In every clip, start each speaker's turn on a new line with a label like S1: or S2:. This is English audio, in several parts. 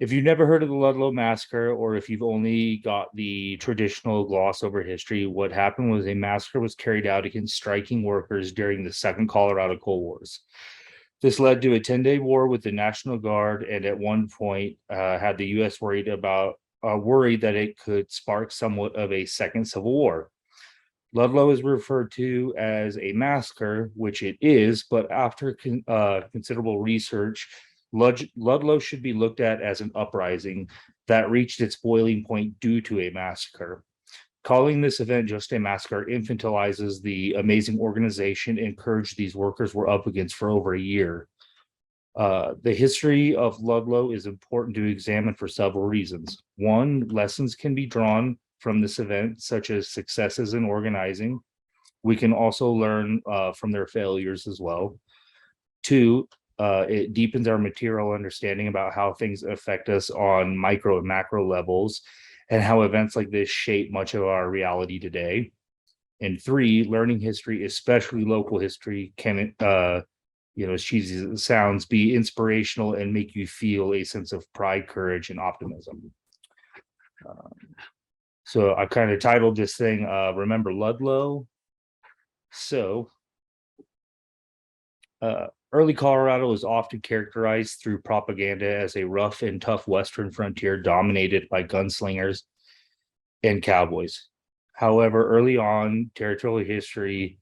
S1: If you've never heard of the Ludlow Massacre, or if you've only got the traditional gloss over history, what happened was a massacre was carried out against striking workers during the Second Colorado Coal Wars. This led to a 10-day war with the National Guard, and at one point had the U.S. worried that it could spark somewhat of a second civil war. Ludlow is referred to as a massacre, which it is, but after considerable research, Ludlow should be looked at as an uprising that reached its boiling point due to a massacre. Calling this event just a massacre infantilizes the amazing organization and courage these workers were up against for over a year. The history of Ludlow is important to examine for several reasons. One, lessons can be drawn from this event, such as successes in organizing. We can also learn from their failures as well. Two, it deepens our material understanding about how things affect us on micro and macro levels, and how events like this shape much of our reality today. And three, learning history, especially local history, can, as cheesy as it sounds, be inspirational and make you feel a sense of pride, courage, and optimism. So I kind of titled this thing, Remember Ludlow. So early Colorado is often characterized through propaganda as a rough and tough Western frontier dominated by gunslingers and cowboys. However, early on territorial history,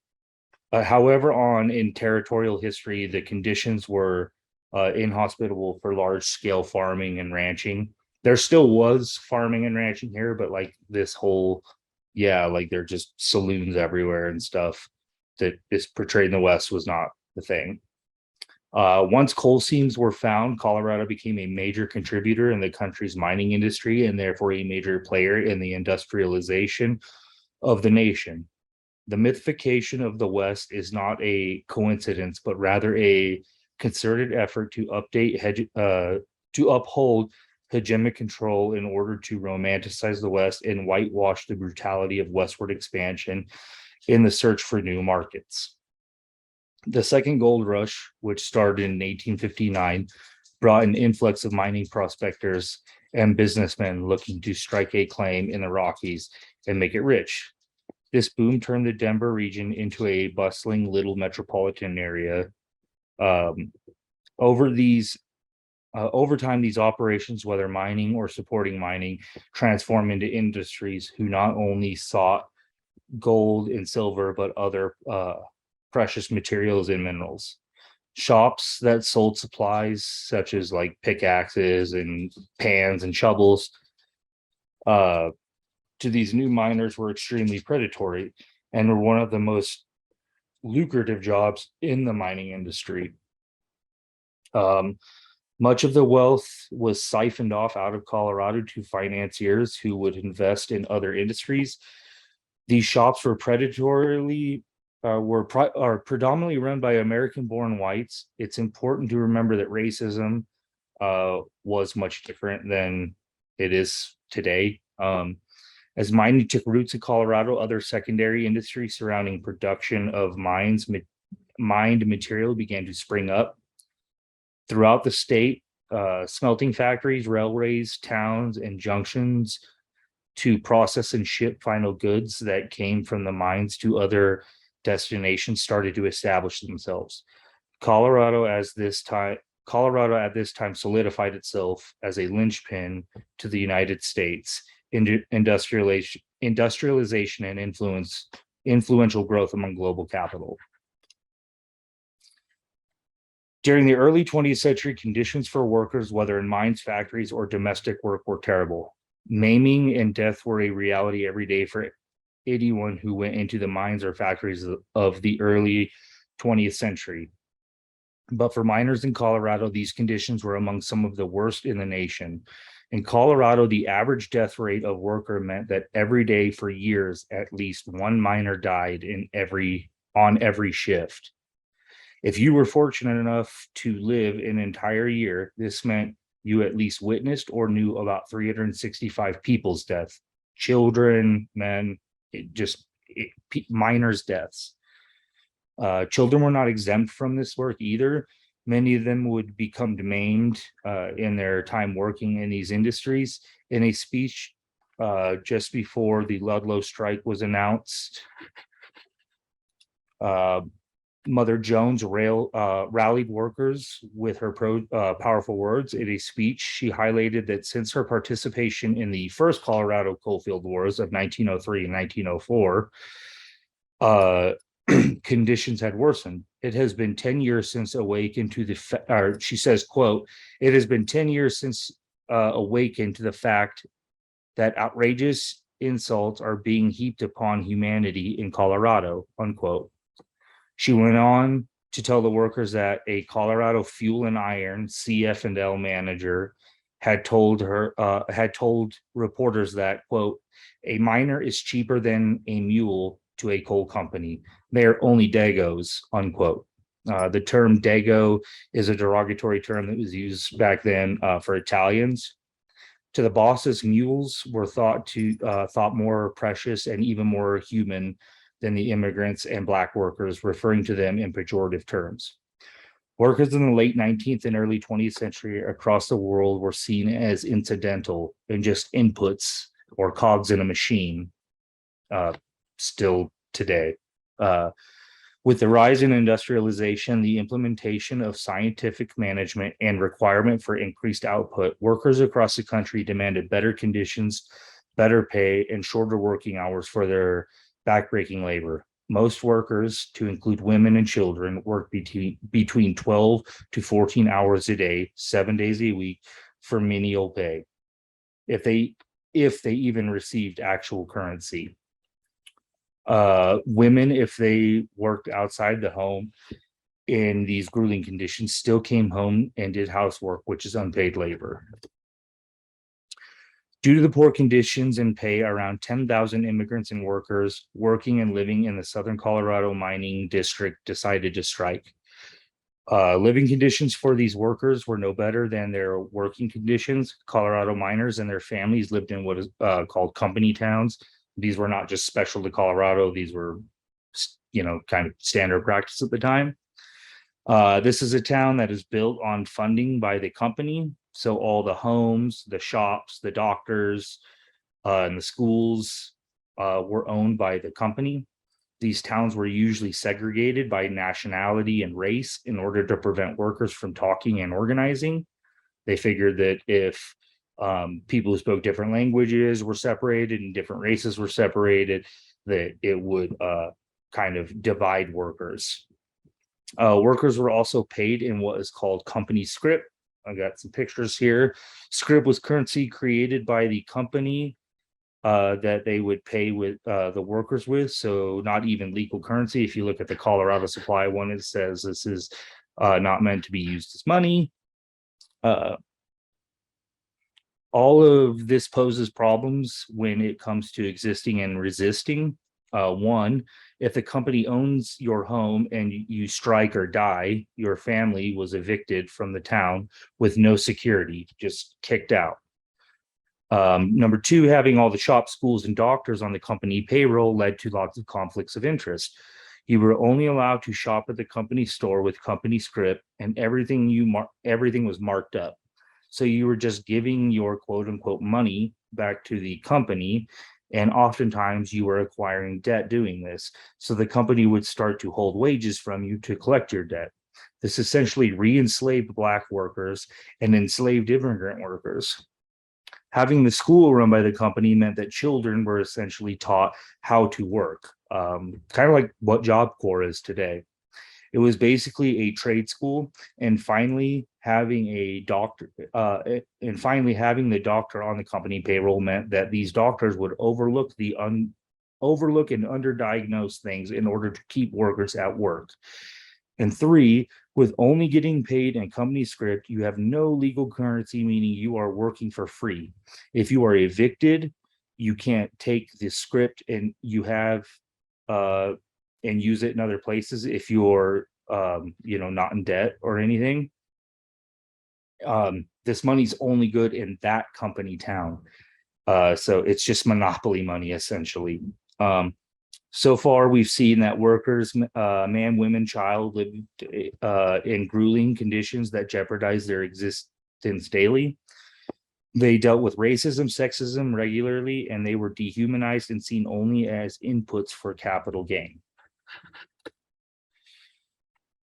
S1: in territorial history, the conditions were inhospitable for large scale farming and ranching. There still was farming and ranching here, but like this whole, like they're just saloons everywhere and stuff that is portrayed in the West was not the thing. Once coal seams were found, Colorado became a major contributor in the country's mining industry and therefore a major player in the industrialization of the nation. The mythification of the West is not a coincidence, but rather a concerted effort to uphold hegemonic control in order to romanticize the West and whitewash the brutality of westward expansion in the search for new markets. The second gold rush, which started in 1859, brought an influx of mining prospectors and businessmen looking to strike a claim in the Rockies and make it rich. This boom turned the Denver region into a bustling little metropolitan area. Over time, these operations, whether mining or supporting mining, transformed into industries who not only sought gold and silver, but other precious materials and minerals. Shops that sold supplies such as like pickaxes and pans and shovels to these new miners were extremely predatory and were one of the most lucrative jobs in the mining industry. Much of the wealth was siphoned off out of Colorado to financiers who would invest in other industries. These shops were are predominantly run by American-born whites. It's important to remember that racism was much different than it is today. As mining took roots in Colorado, other secondary industries surrounding production of mined material began to spring up. Throughout the state, smelting factories, railways, towns, and junctions to process and ship final goods that came from the mines to other destinations started to establish themselves. Colorado at this time solidified itself as a linchpin to the United States industrialization and influential growth among global capital. During the early 20th century, conditions for workers, whether in mines, factories, or domestic work, were terrible. Maiming and death were a reality every day for anyone who went into the mines or factories of the early 20th century. But for miners in Colorado, these conditions were among some of the worst in the nation. In Colorado, the average death rate of worker meant that every day for years, at least one miner died on every shift. If you were fortunate enough to live an entire year, this meant you at least witnessed or knew about 365 people's death, children, men, miners' deaths. Children were not exempt from this work either. Many of them would become maimed in their time working in these industries. In a speech just before the Ludlow strike was announced, uh, Mother Jones rallied workers with her powerful words. In a speech, she highlighted that since her participation in the first Colorado coalfield wars of 1903 and 1904, uh, conditions had worsened. It has been 10 years since awakened to or she says, quote, it has been 10 years since awakened to the fact that outrageous insults are being heaped upon humanity in Colorado, unquote. She went on to tell the workers that a Colorado Fuel and Iron CF&L manager had told reporters that, quote, a miner is cheaper than a mule to a coal company. They are only Dagos, unquote. The term Dago is a derogatory term that was used back then for Italians. To the bosses, mules were thought more precious and even more human than the immigrants and Black workers, referring to them in pejorative terms. Workers in the late 19th and early 20th century across the world were seen as incidental and just inputs or cogs in a machine, still today. With the rise in industrialization, the implementation of scientific management, and requirement for increased output, workers across the country demanded better conditions, better pay, and shorter working hours for their backbreaking labor. Most workers, to include women and children, worked between 12 to 14 hours a day, 7 days a week for menial pay, if they even received actual currency. Women, if they worked outside the home in these grueling conditions, still came home and did housework, which is unpaid labor. Due to the poor conditions and pay, around 10,000 immigrants and workers working and living in the Southern Colorado mining district decided to strike. Living conditions for these workers were no better than their working conditions. Colorado miners and their families lived in what is called company towns. These were not just special to Colorado. These were, kind of standard practice at the time. This is a town that is built on funding by the company. So all the homes, the shops, the doctors, and the schools were owned by the company. These towns were usually segregated by nationality and race in order to prevent workers from talking and organizing. They figured that if people who spoke different languages were separated and different races were separated, that it would kind of divide workers. Workers were also paid in what is called company scrip. I got some pictures here. Scrip was currency created by the company that they would pay with the workers with. So not even legal currency. If you look at the Colorado Supply one, it says this is not meant to be used as money. All of this poses problems when it comes to existing and resisting. One, if the company owns your home and you strike or die, your family was evicted from the town with no security, just kicked out. Number two, having all the shops, schools, and doctors on the company payroll led to lots of conflicts of interest. You were only allowed to shop at the company store with company script, and everything was marked up. So you were just giving your quote unquote money back to the company. And oftentimes you were acquiring debt doing this. So the company would start to hold wages from you to collect your debt. This essentially re-enslaved Black workers and enslaved immigrant workers. Having the school run by the company meant that children were essentially taught how to work, kind of like what Job Corps is today. It was basically a trade school, and finally having the doctor on the company payroll meant that these doctors would overlook and underdiagnose things in order to keep workers at work. And three, with only getting paid in company script, you have no legal currency, meaning you are working for free. If you are evicted, you can't take the script and and use it in other places if you're not in debt or anything. This money's only good in that company town. So it's just monopoly money essentially. So far, we've seen that workers, man, women, child, lived in grueling conditions that jeopardize their existence daily. They dealt with racism, sexism regularly, and they were dehumanized and seen only as inputs for capital gain.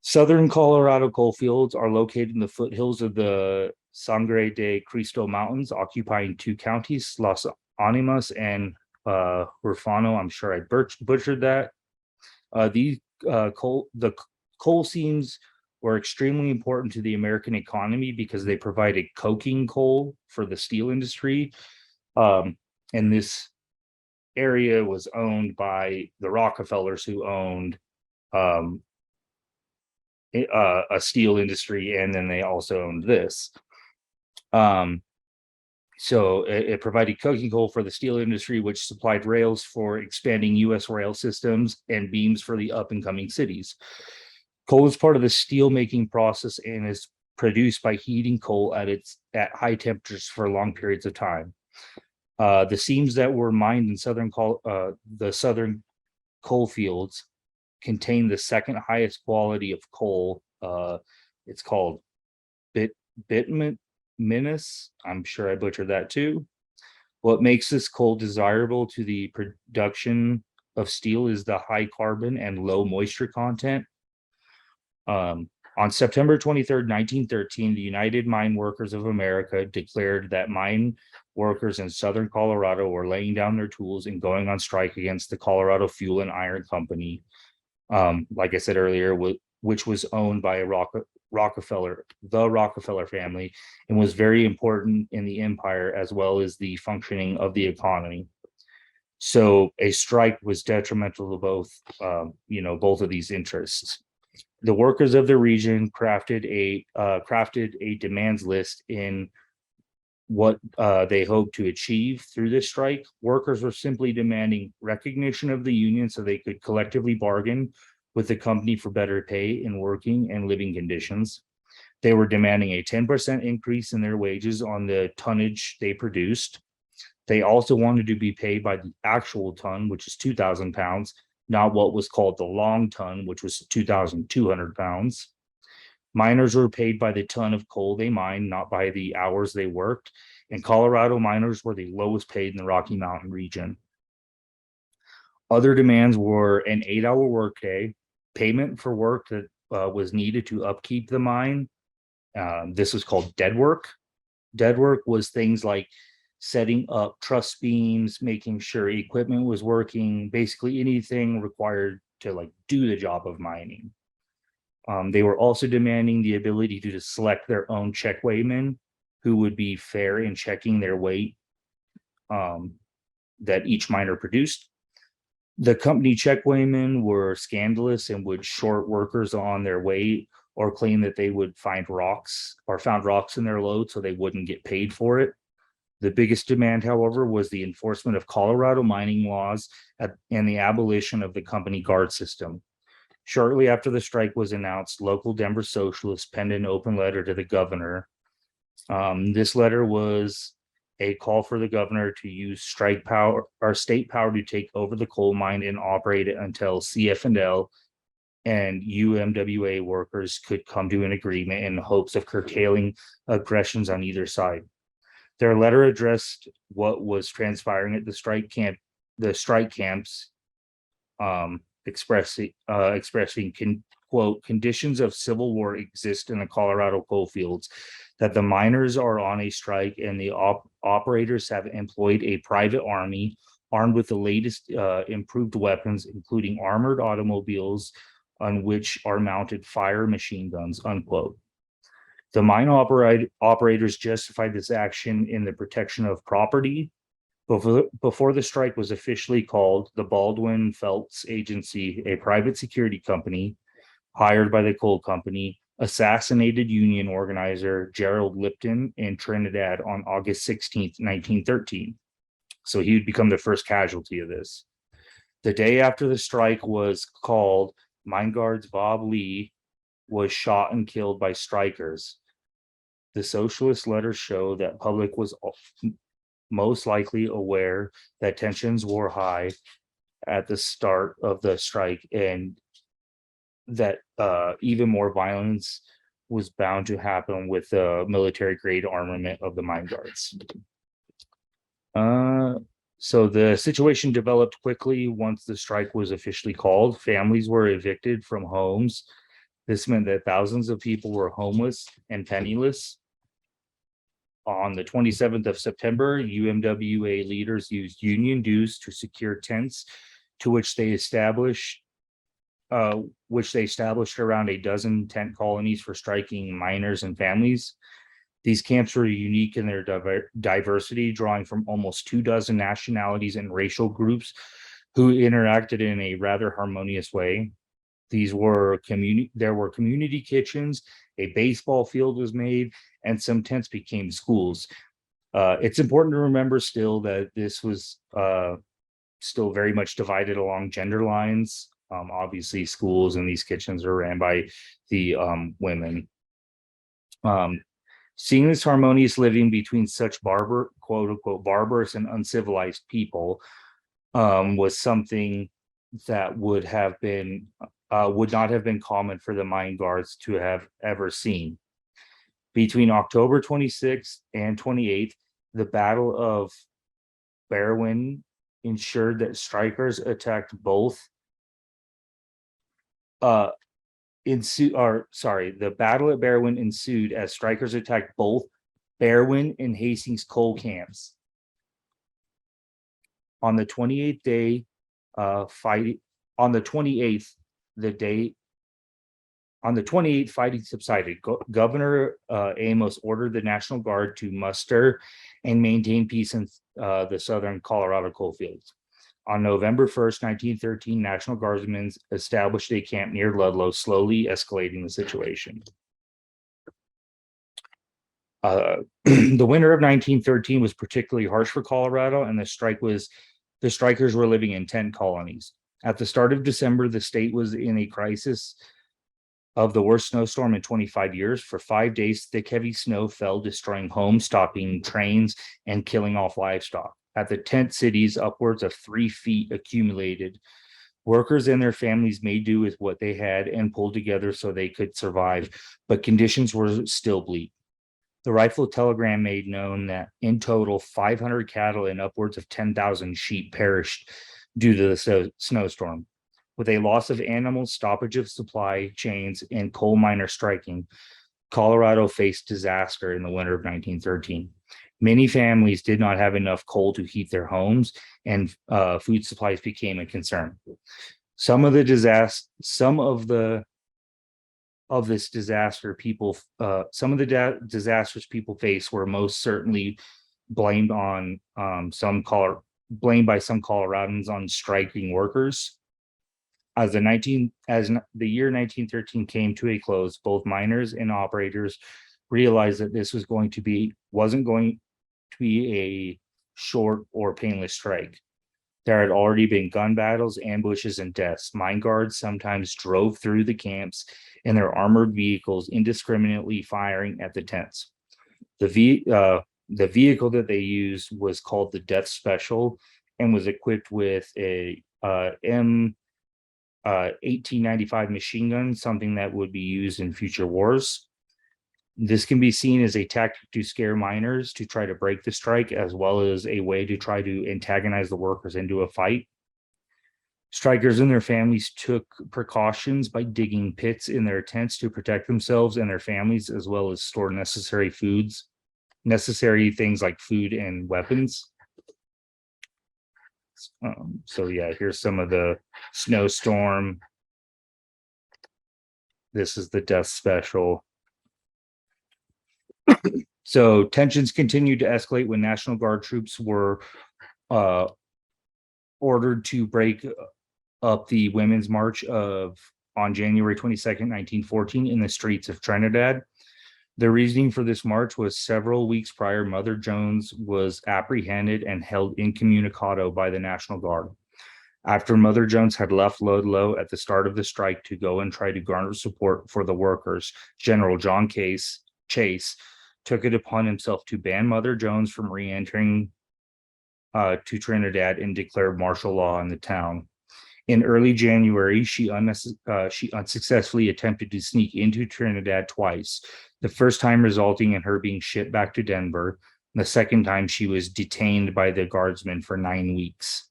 S1: Southern Colorado coalfields are located in the foothills of the Sangre de Cristo Mountains, occupying two counties, Las Animas and Huerfano. I'm sure I butchered that. The coal seams were extremely important to the American economy because they provided coking coal for the steel industry. And this area was owned by the Rockefellers, who owned a steel industry, and then they also owned this. So it provided coking coal for the steel industry, which supplied rails for expanding U.S. rail systems and beams for the up and coming cities. Coal is part of the steel making process and is produced by heating coal at high temperatures for long periods of time. The seams that were mined in the southern coal fields contain the second highest quality of coal. It's called bituminous. I'm sure I butchered that too. What makes this coal desirable to the production of steel is the high carbon and low moisture content. On September 23rd, 1913, the United Mine Workers of America declared that mine workers in southern Colorado were laying down their tools and going on strike against the Colorado Fuel and Iron Company, like I said earlier, which was owned by the Rockefeller family, and was very important in the empire as well as the functioning of the economy. So a strike was detrimental to both of these interests. The workers of the region crafted a demands list in what they hoped to achieve through this strike. Workers were simply demanding recognition of the union so they could collectively bargain with the company for better pay in working and living conditions. They were demanding a 10% increase in their wages on the tonnage they produced. They also wanted to be paid by the actual ton, which is 2,000 pounds, not what was called the long ton, which was 2,200 pounds. Miners were paid by the ton of coal they mined, not by the hours they worked. And Colorado miners were the lowest paid in the Rocky Mountain region. Other demands were an 8-hour workday, payment for work that was needed to upkeep the mine. This was called dead work. Dead work was things like setting up truss beams, making sure equipment was working, basically anything required to do the job of mining. They were also demanding the ability to select their own check weightmen who would be fair in checking their weight that each miner produced. The company check weighmen were scandalous and would short workers on their weight or claim that they would find rocks in their load so they wouldn't get paid for it. The biggest demand, however, was the enforcement of Colorado mining laws and the abolition of the company guard system. Shortly after the strike was announced, local Denver socialists penned an open letter to the governor. This letter was a call for the governor to use strike power or state power to take over the coal mine and operate it until CF&L and UMWA workers could come to an agreement in hopes of curtailing aggressions on either side. Their letter addressed what was transpiring at the strike camps, expressing quote, conditions of civil war exist in the Colorado coal fields, that the miners are on a strike and the operators have employed a private army armed with the latest improved weapons, including armored automobiles on which are mounted fire machine guns, unquote. The mine operators justified this action in the protection of property. Before the strike was officially called, the Baldwin Felts Agency, a private security company hired by the coal company, assassinated union organizer Gerald Lipton in Trinidad on August 16th, 1913. So he would become the first casualty of this. The day after the strike was called, mine guards Bob Lee was shot and killed by strikers. The socialist letters show that public was most likely aware that tensions were high at the start of the strike, and that even more violence was bound to happen with the military grade armament of the mine guards. So the situation developed quickly once the strike was officially called. Families were evicted from homes. This meant that thousands of people were homeless and penniless. On the 27th of September, UMWA leaders used union dues to secure tents, to which they established around a dozen tent colonies for striking miners and families. These camps were unique in their diversity, drawing from almost 24 nationalities and racial groups who interacted in a rather harmonious way. There were community kitchens, a baseball field was made, and some tents became schools. It's important to remember still that this was still very much divided along gender lines. Obviously, schools and these kitchens are ran by the women. Seeing this harmonious living between such quote unquote, barbarous and uncivilized people was something that would not have been common for the mine guards to have ever seen. Between October 26th and 28th, the Battle of Berwyn ensured that strikers attacked both the Battle at Berwyn ensued as strikers attacked both Berwyn and Hastings coal camps. On the 28th day, fighting subsided. Governor Amos ordered the National Guard to muster and maintain peace in the southern Colorado coalfields. On November 1st, 1913, National Guardsmen established a camp near Ludlow, slowly escalating the situation. The winter of 1913 was particularly harsh for Colorado, and the strikers were living in tent colonies. At the start of December, the state was in a crisis of the worst snowstorm in 25 years. For 5 days, thick, heavy snow fell, destroying homes, stopping trains, and killing off livestock. At the tent cities, upwards of 3 feet accumulated. Workers and their families made do with what they had and pulled together so they could survive, but conditions were still bleak. The rifle telegram made known that in total, 500 cattle and upwards of 10,000 sheep perished due to the snowstorm. With a loss of animals, stoppage of supply chains, and coal miner striking, Colorado faced disaster in the winter of 1913. Many families did not have enough coal to heat their homes, and food supplies became a concern. Some of the disasters people face were most certainly blamed by some Coloradans on striking workers. As the year 1913 came to a close, both miners and operators realized that this wasn't going to be a short or painless strike. There had already been gun battles, ambushes, and deaths. Mine guards sometimes drove through the camps in their armored vehicles, indiscriminately firing at the tents. The vehicle that they used was called the Death Special and was equipped with a M1895 machine gun, something that would be used in future wars. This can be seen as a tactic to scare miners to try to break the strike, as well as a way to try to antagonize the workers into a fight. Strikers and their families took precautions by digging pits in their tents to protect themselves and their families, as well as store necessary things like food and weapons. So yeah, here's some of the Snowstorm. This is the Death Special. So tensions continued to escalate when National Guard troops were ordered to break up the Women's March on January 22nd, 1914 in the streets of Trinidad. The reasoning for this march was several weeks prior, Mother Jones was apprehended and held incommunicado by the National Guard. After Mother Jones had left Ludlow at the start of the strike to go and try to garner support for the workers, General John Chase took it upon himself to ban Mother Jones from re-entering to Trinidad and declared martial law in the town. In early January, she unsuccessfully attempted to sneak into Trinidad twice, the first time resulting in her being shipped back to Denver. The second time, she was detained by the guardsmen for 9 weeks.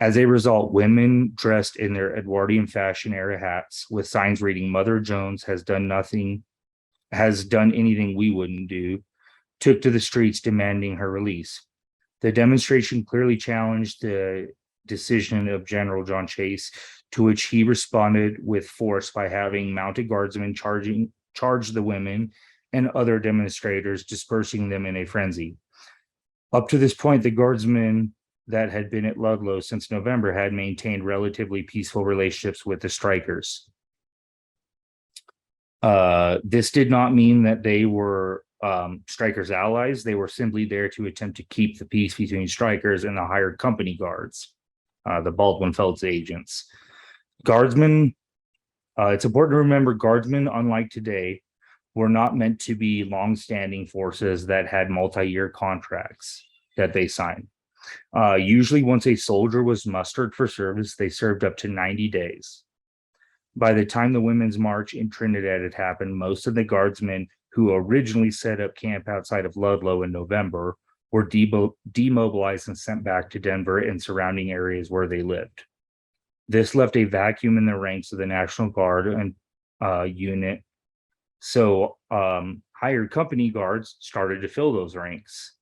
S1: As a result, women dressed in their Edwardian fashion era hats with signs reading "Mother Jones has done anything we wouldn't do," took to the streets demanding her release. The demonstration clearly challenged the decision of General John Chase, to which he responded with force by having mounted guardsmen charge the women and other demonstrators, dispersing them in a frenzy. Up to this point, the guardsmen that had been at Ludlow since November had maintained relatively peaceful relationships with the strikers. This did not mean that they were strikers' allies. They were simply there to attempt to keep the peace between strikers and the hired company guards, the Baldwin-Felts agents. Guardsmen, it's important to remember, guardsmen, unlike today, were not meant to be long-standing forces that had multi-year contracts that they signed. Usually, once a soldier was mustered for service, they served up to 90 days. By the time the Women's March in Trinidad had happened, most of the guardsmen who originally set up camp outside of Ludlow in November were demobilized and sent back to Denver and surrounding areas where they lived. This left a vacuum in the ranks of the National Guard and unit. So hired company guards started to fill those ranks.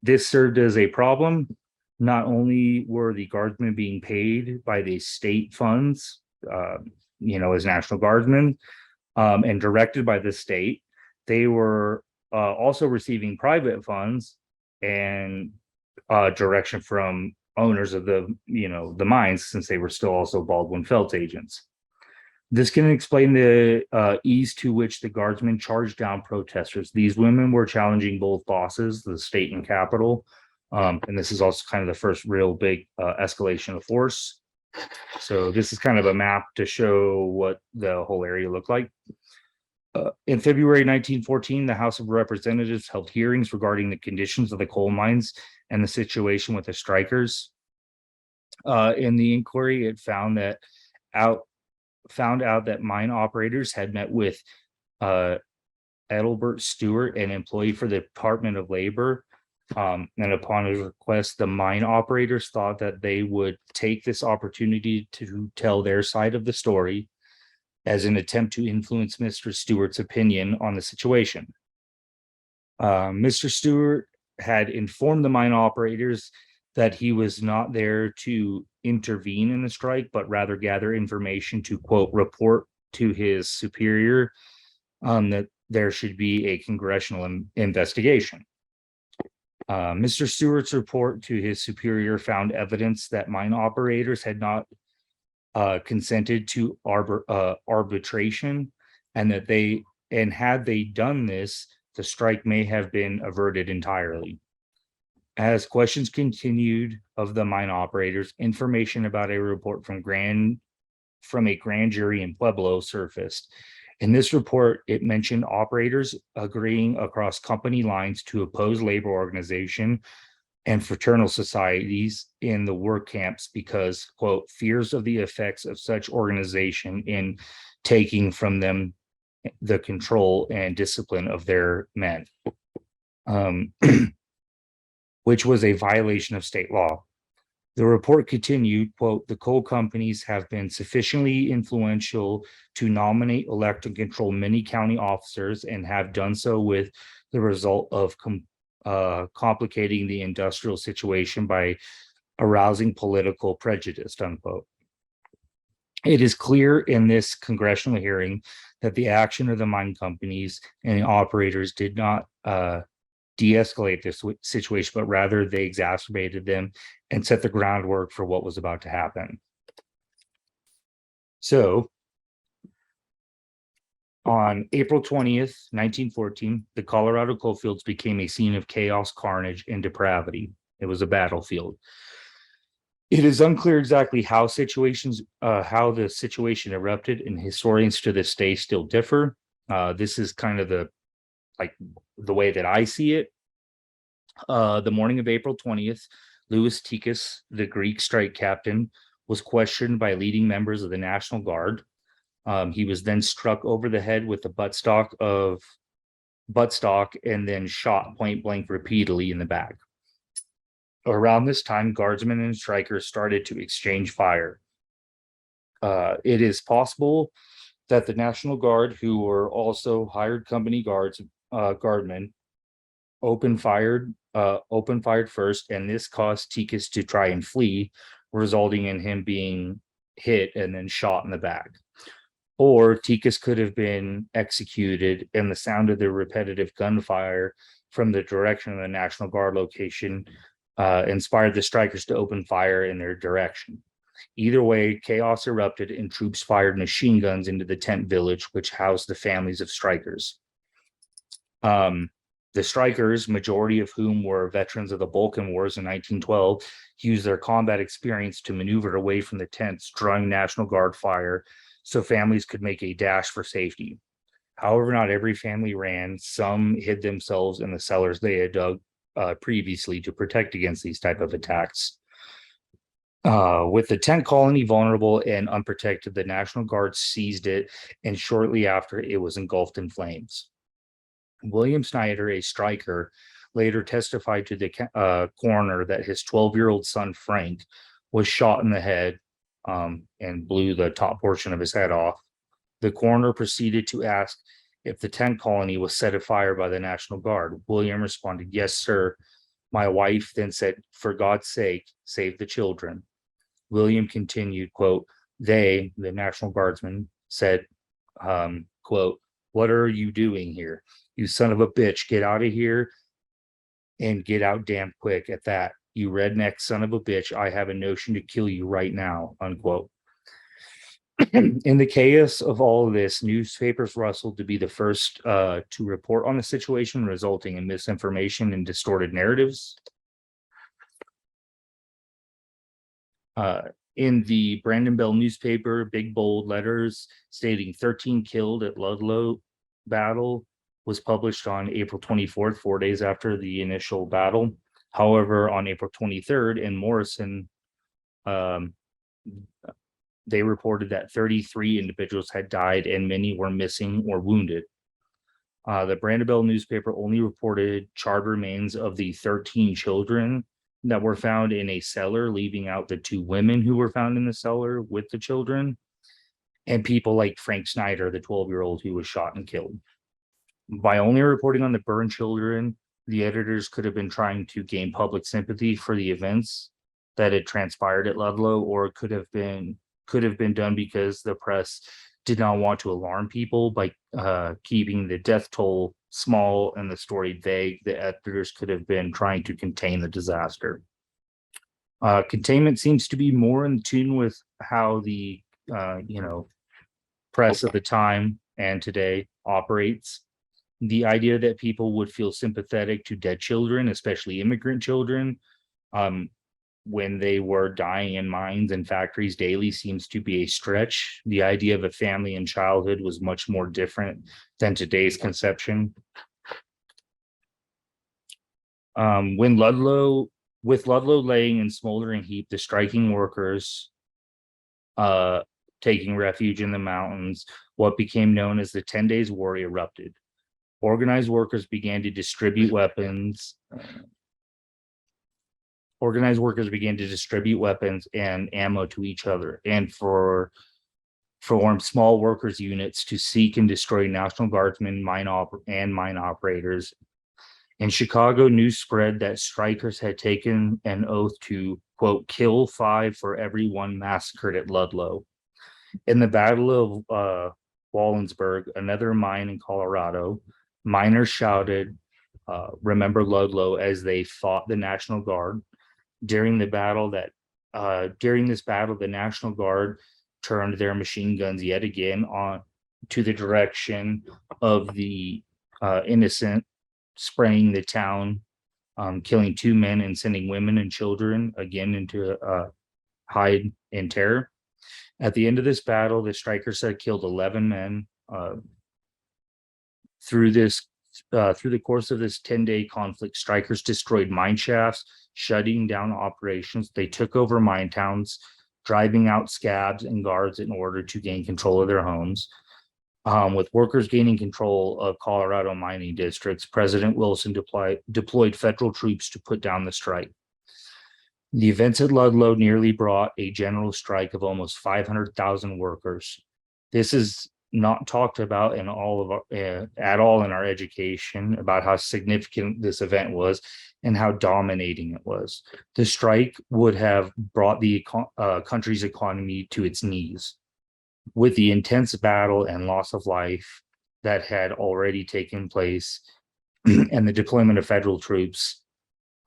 S1: This served as a problem. Not only were the guardsmen being paid by the state funds, as National Guardsmen, and directed by the state, they were also receiving private funds and direction from owners of the mines, since they were still also Baldwin-Felts agents. This can explain the ease to which the guardsmen charged down protesters. These women were challenging both bosses, the state and capital, and this is also kind of the first real big escalation of force. So this is kind of a map to show what the whole area looked like. In February 1914, the House of Representatives held hearings regarding the conditions of the coal mines and the situation with the strikers. In the inquiry, it found out that mine operators had met with Adelbert Stewart, an employee for the Department of Labor. And upon his request, the mine operators thought that they would take this opportunity to tell their side of the story as an attempt to influence Mr. Stewart's opinion on the situation. Mr. Stewart had informed the mine operators that he was not there to intervene in the strike, but rather gather information to, quote, report to his superior that there should be a congressional investigation. Mr. Stewart's report to his superior found evidence that mine operators had not consented to arbitration, and had they done this, the strike may have been averted entirely. As questions continued of the mine operators, information about a report from a grand jury in Pueblo surfaced. In this report, it mentioned operators agreeing across company lines to oppose labor organization and fraternal societies in the work camps because, quote, fears of the effects of such organization in taking from them the control and discipline of their men. Which was a violation of state law. The report continued, quote, the coal companies have been sufficiently influential to nominate, elect, and control many county officers and have done so with the result of complicating the industrial situation by arousing political prejudice, unquote. It is clear in this congressional hearing that the action of the mine companies and the operators did not de-escalate this situation, but rather they exacerbated them and set the groundwork for what was about to happen. So on April 20th, 1914, the Colorado coalfields became a scene of chaos, carnage, and depravity. It was a battlefield. It is unclear exactly how the situation erupted, and historians to this day still differ. This is kind of the way that I see it. The morning of April 20th, Louis Tikas, the Greek strike captain, was questioned by leading members of the National Guard. He was then struck over the head with the buttstock and then shot point blank repeatedly in the back. Around this time, guardsmen and strikers started to exchange fire. It is possible that the National Guard, who were also hired company guardmen, opened fired first, and this caused Tikas to try and flee, resulting in him being hit and then shot in the back. Or Tikas could have been executed, and the sound of the repetitive gunfire from the direction of the National Guard location inspired the strikers to open fire in their direction. Either way, chaos erupted and troops fired machine guns into the tent village, which housed the families of strikers. The strikers, majority of whom were veterans of the Balkan Wars in 1912, used their combat experience to maneuver away from the tents, drawing National Guard fire so families could make a dash for safety. However, not every family ran. Some hid themselves in the cellars they had dug previously to protect against these type of attacks. With the tent colony vulnerable and unprotected, the National Guard seized it, and shortly after, it was engulfed in flames. William Snyder, a striker, later testified to the coroner that his 12-year-old son, Frank, was shot in the head and blew the top portion of his head off. The coroner proceeded to ask if the tent colony was set afire by the National Guard. William responded, "Yes, sir." My wife then said, "For God's sake, save the children." William continued, quote, "They, the National Guardsmen, said, quote, 'What are you doing here? You son of a bitch, get out of here and get out damn quick at that. You redneck son of a bitch, I have a notion to kill you right now,' unquote." In the chaos of all of this, newspapers rustled to be the first to report on the situation, resulting in misinformation and distorted narratives. In the Brandon Bell newspaper, big bold letters stating 13 killed at Ludlow battle was published on April 24th, 4 days after the initial battle. However, on April 23rd in Morrison, they reported that 33 individuals had died and many were missing or wounded. The Brandon Bell newspaper only reported charred remains of the 13 children that were found in a cellar, leaving out the 2 women who were found in the cellar with the children, and people like Frank Snyder, the 12-year-old who was shot and killed. By only reporting on the burned children, the editors could have been trying to gain public sympathy for the events that had transpired at Ludlow, or could have been done because the press did not want to alarm people by keeping the death toll small and the story vague. The editors could have been trying to contain the disaster. Containment seems to be more in tune with how the press at the time and today operates. The idea that people would feel sympathetic to dead children, especially immigrant children, when they were dying in mines and factories daily, seems to be a stretch. The idea of a family in childhood was much more different than today's conception. With Ludlow laying in smoldering heap, the striking workers taking refuge in the mountains, what became known as the 10 Days War erupted. Organized workers began to distribute weapons. And ammo to each other, and formed small workers units to seek and destroy National Guardsmen, mine operators. In Chicago, news spread that strikers had taken an oath to, quote, "kill 5 for every 1 massacred at Ludlow." In the Battle of Wallensburg, another mine in Colorado, miners shouted, "Remember Ludlow," as they fought the National Guard. During this battle, the National Guard turned their machine guns yet again on to the direction of the innocent, spraying the town, killing 2 men and sending women and children again into hide in terror. At the end of this battle, the strikers had killed 11 men. Through this through the course of this 10-day conflict, strikers destroyed mine shafts, shutting down operations. They took over mine towns, driving out scabs and guards in order to gain control of their homes. With workers gaining control of Colorado mining districts, President Wilson deployed federal troops to put down the strike. The events at Ludlow nearly brought a general strike of almost 500,000 workers. This is not talked about in all of our, at all in our education about how significant this event was and how dominating it was. The strike would have brought the country's economy to its knees. With the intense battle and loss of life that had already taken place and the deployment of federal troops,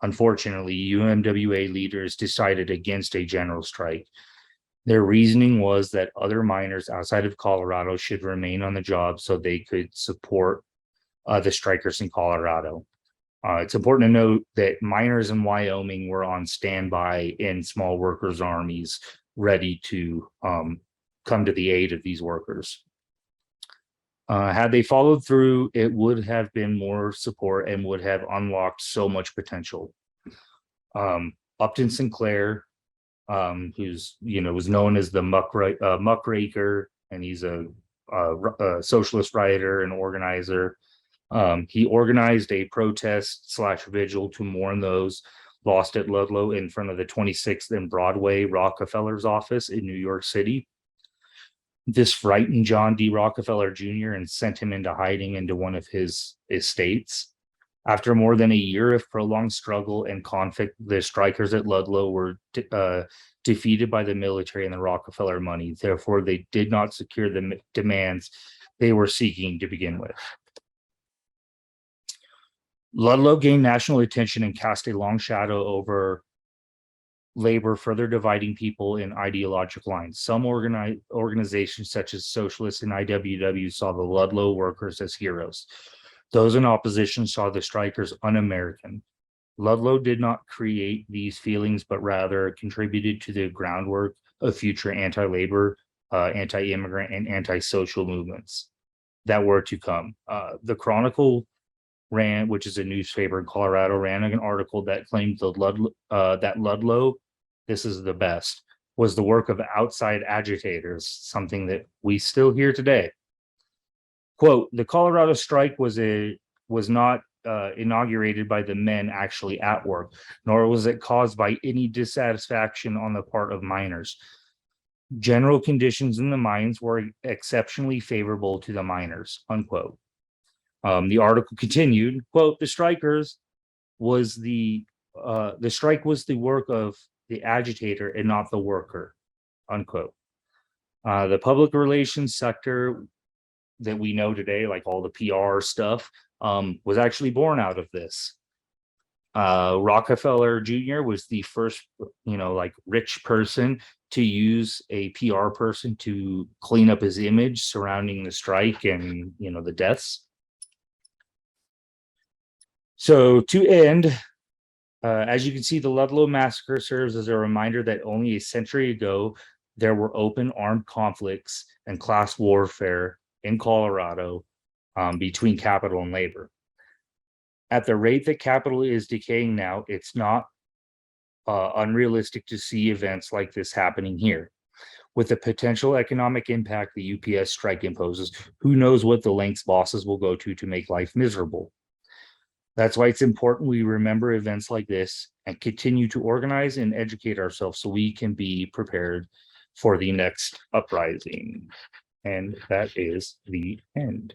S1: unfortunately, UMWA leaders decided against a general strike. Their reasoning was that other miners outside of Colorado should remain on the job so they could support the strikers in Colorado. It's important to note that miners in Wyoming were on standby in small workers' armies, ready to come to the aid of these workers. Had they followed through, it would have been more support and would have unlocked so much potential. Upton Sinclair, who's was known as the muckraker, and he's a socialist writer and organizer. He organized a protest/vigil to mourn those lost at Ludlow in front of the 26th and Broadway Rockefeller's office in New York City. This frightened John D. Rockefeller Jr. and sent him into hiding into one of his estates. After more than a year of prolonged struggle and conflict, the strikers at Ludlow were defeated by the military and the Rockefeller money. Therefore, they did not secure the demands they were seeking to begin with. Ludlow gained national attention and cast a long shadow over labor, further dividing people in ideological lines. Some organizations such as Socialists and IWW saw the Ludlow workers as heroes. Those in opposition saw the strikers un-American. Ludlow did not create these feelings, but rather contributed to the groundwork of future anti-labor, anti-immigrant, and anti-social movements that were to come. The Chronicle ran, which is a newspaper in Colorado, ran an article that claimed that Ludlow, this is the best, was the work of outside agitators, something that we still hear today. Quote, the Colorado strike was not inaugurated by the men actually at work, nor was it caused by any dissatisfaction on the part of miners. General conditions in the mines were exceptionally favorable to the miners, unquote. The article continued, quote, the strike was the work of the agitator and not the worker, unquote. The public relations sector that we know today, like all the PR stuff, was actually born out of this. Rockefeller Jr. was the first, rich person to use a PR person to clean up his image surrounding the strike and, the deaths. So to end, as you can see, the Ludlow Massacre serves as a reminder that only a century ago, there were open armed conflicts and class warfare in Colorado between capital and labor. At the rate that capital is decaying now, it's not unrealistic to see events like this happening here. With the potential economic impact the UPS strike imposes, who knows what the lengths bosses will go to make life miserable. That's why it's important we remember events like this and continue to organize and educate ourselves so we can be prepared for the next uprising. And that is the end.